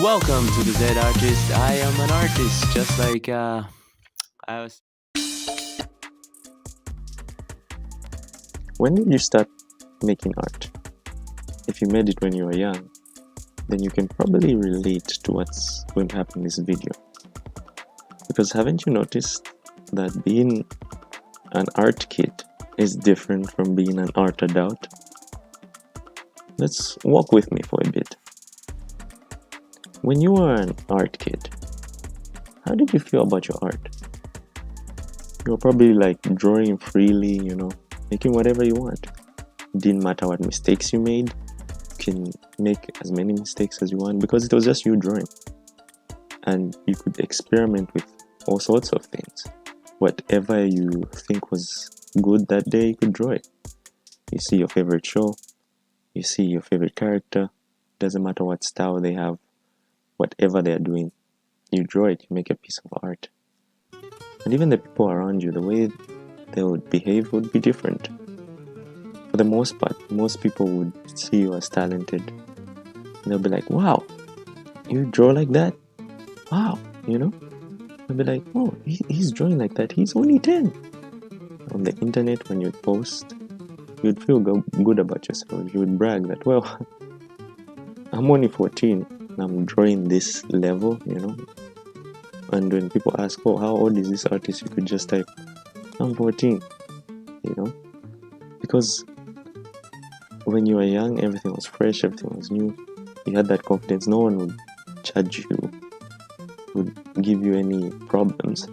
Welcome to the Z Artist. I am an artist, just like I was. When did you start making art? If you made it when you were young, then you can probably relate to what's going to happen in this video. Because haven't you noticed that being an art kid is different from being an art adult? Let's walk with me for a bit. When you were an art kid, how did you feel about your art? You were probably like drawing freely, making whatever you want. Didn't matter what mistakes you made. You can make as many mistakes as you want because it was just you drawing. And you could experiment with all sorts of things. Whatever you think was good that day, you could draw it. You see your favorite show, you see your favorite character, doesn't matter what style they have, whatever they're doing, you draw it, you make a piece of art. And even the people around you, the way they would behave would be different. For the most part, most people would see you as talented. And they'll be like, wow, you draw like that? Wow, They'll be like, oh, he's drawing like that, he's only 10. On the internet, when you'd post, you'd feel good about yourself. You would brag that, well, I'm only 14, and I'm drawing this level, And when people ask, oh, how old is this artist? You could just type, I'm 14, Because when you were young, everything was fresh, everything was new. You had that confidence. No one would judge you, would give you any problems.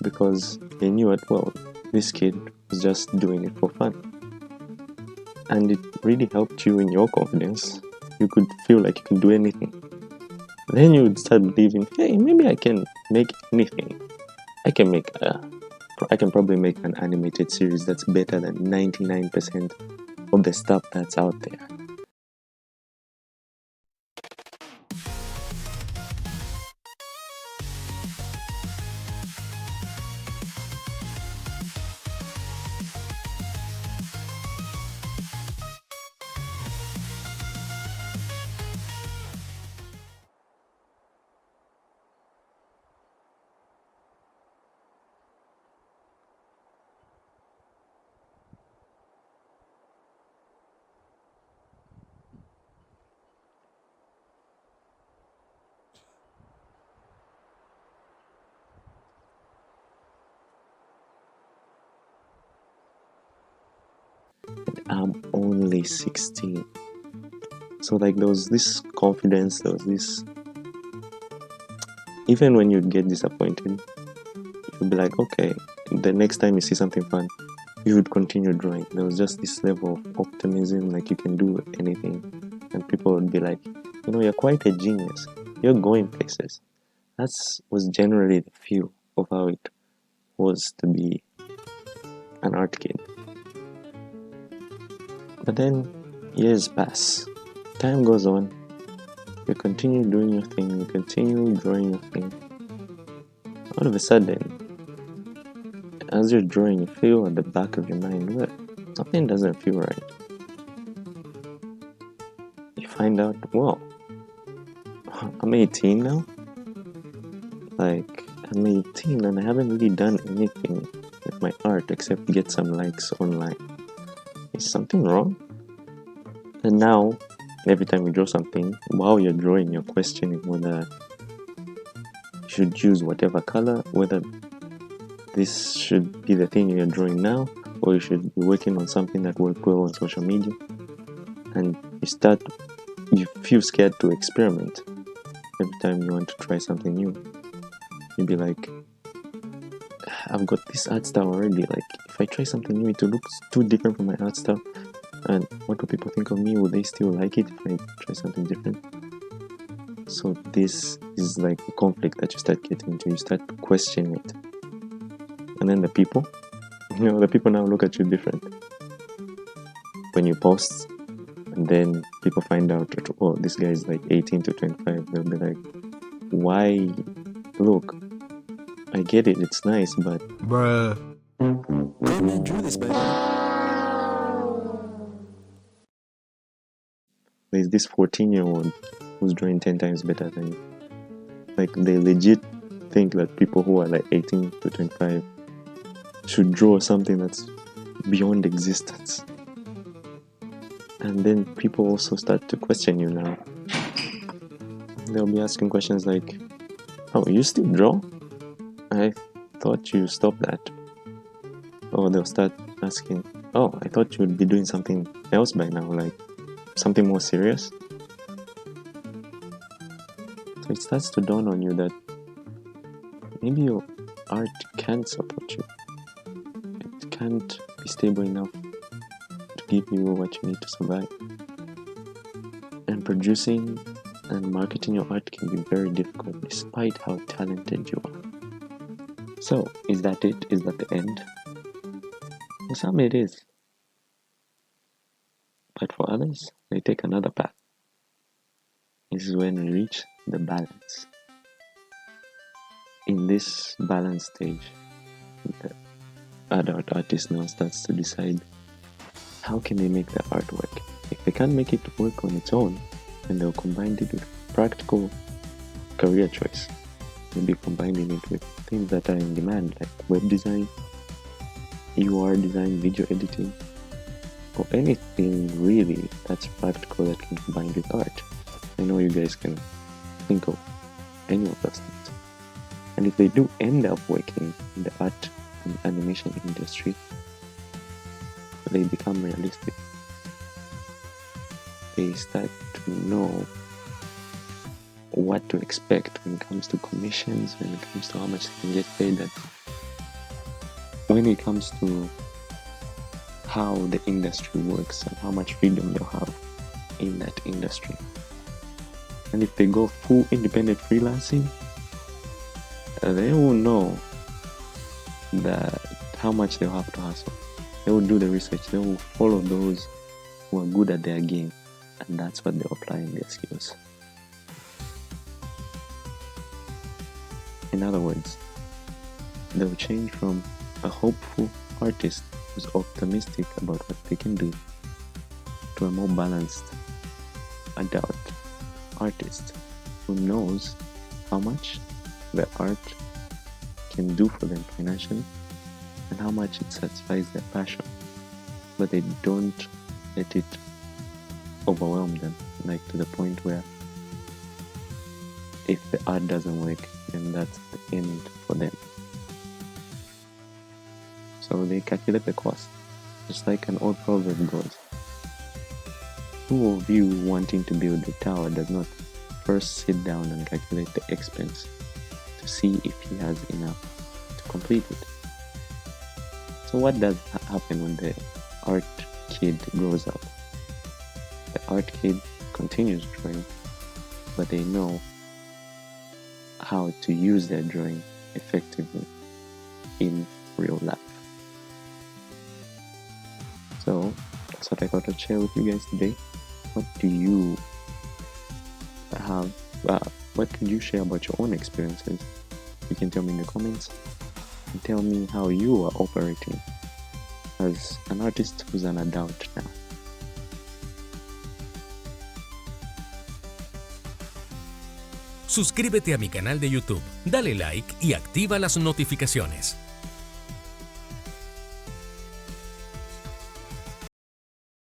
Because they knew it, well, this kid was just doing it for fun. And it really helped you in your confidence. You could feel like you could do anything. Then you would start believing, hey, maybe I can make anything. I can probably make an animated series that's better than 99% of the stuff that's out there. I'm only 16. So there was this confidence, there was this... Even when you'd get disappointed, you'd be like, okay, the next time you see something fun, you would continue drawing. There was just this level of optimism, like you can do anything. And people would be like, you're quite a genius. You're going places. That was generally the feel of how it was to be an art kid. But then years pass, time goes on, you continue doing your thing, you continue drawing your thing. All of a sudden, as you're drawing, you feel at the back of your mind, well, something doesn't feel right. You find out, well, I'm 18 now. I'm 18 and I haven't really done anything with my art except get some likes online. Is something wrong? And now, every time you draw something, while you're drawing, you're questioning whether you should use whatever color, whether this should be the thing you're drawing now, or you should be working on something that works well on social media. And you feel scared to experiment every time you want to try something new. You'd be like, I've got this art style already, like if I try something new, it will look too different from my art style. And what do people think of me? Will they still like it if I try something different? So this is like a conflict that you start getting into. You start questioning it. And then the people now look at you different. When you post, and then people find out that, oh, this guy is like 18 to 25. They'll be like, why? Look, I get it, it's nice, but... Bruh. I drew this, but... There's this 14-year-old who's drawing 10 times better than you. Like, they legit think that people who are like 18 to 25 should draw something that's beyond existence. And then people also start to question you now. They'll be asking questions like, oh, you still draw? I thought you stopped that. Or they'll start asking, oh, I thought you would be doing something else by now, like something more serious. So it starts to dawn on you that maybe your art can't support you. It can't be stable enough to give you what you need to survive. And producing and marketing your art can be very difficult despite how talented you are. So, is that it? Is that the end? For some it is. But for others, they take another path. This is when we reach the balance. In this balance stage, the adult artist now starts to decide how can they make their art work. If they can't make it work on its own, then they'll combine it with practical career choice. Maybe combining it with things that are in demand, like web design, UR design, video editing, or anything really that's practical that can combine with art. I know you guys can think of any of those things. And if they do end up working in the art and animation industry, they become realistic. They start to know what to expect when it comes to commissions, when it comes to how much they can get paid, that when it comes to how the industry works and how much freedom they'll have in that industry. And if they go full independent freelancing, they will know that how much they'll have to hustle. They will do the research. They will follow those who are good at their game, and that's what they'll apply in their skills. In other words, they'll change from a hopeful artist who's optimistic about what they can do to a more balanced adult artist who knows how much their art can do for them financially and how much it satisfies their passion, but they don't let it overwhelm them, like to the point where if the art doesn't work, then that's the end for them. So they calculate the cost, just like an old proverb goes. Who of you wanting to build a tower does not first sit down and calculate the expense to see if he has enough to complete it? So what does happen when the art kid grows up? The art kid continues drawing, but they know how to use their drawing effectively in real life. So that's what I thought I'd share with you guys today. What do you have? What could you share about your own experiences? You can tell me in the comments and tell me how you are operating as an artist who's an adult now. Suscríbete a mi canal de YouTube, dale like y activa las notificaciones.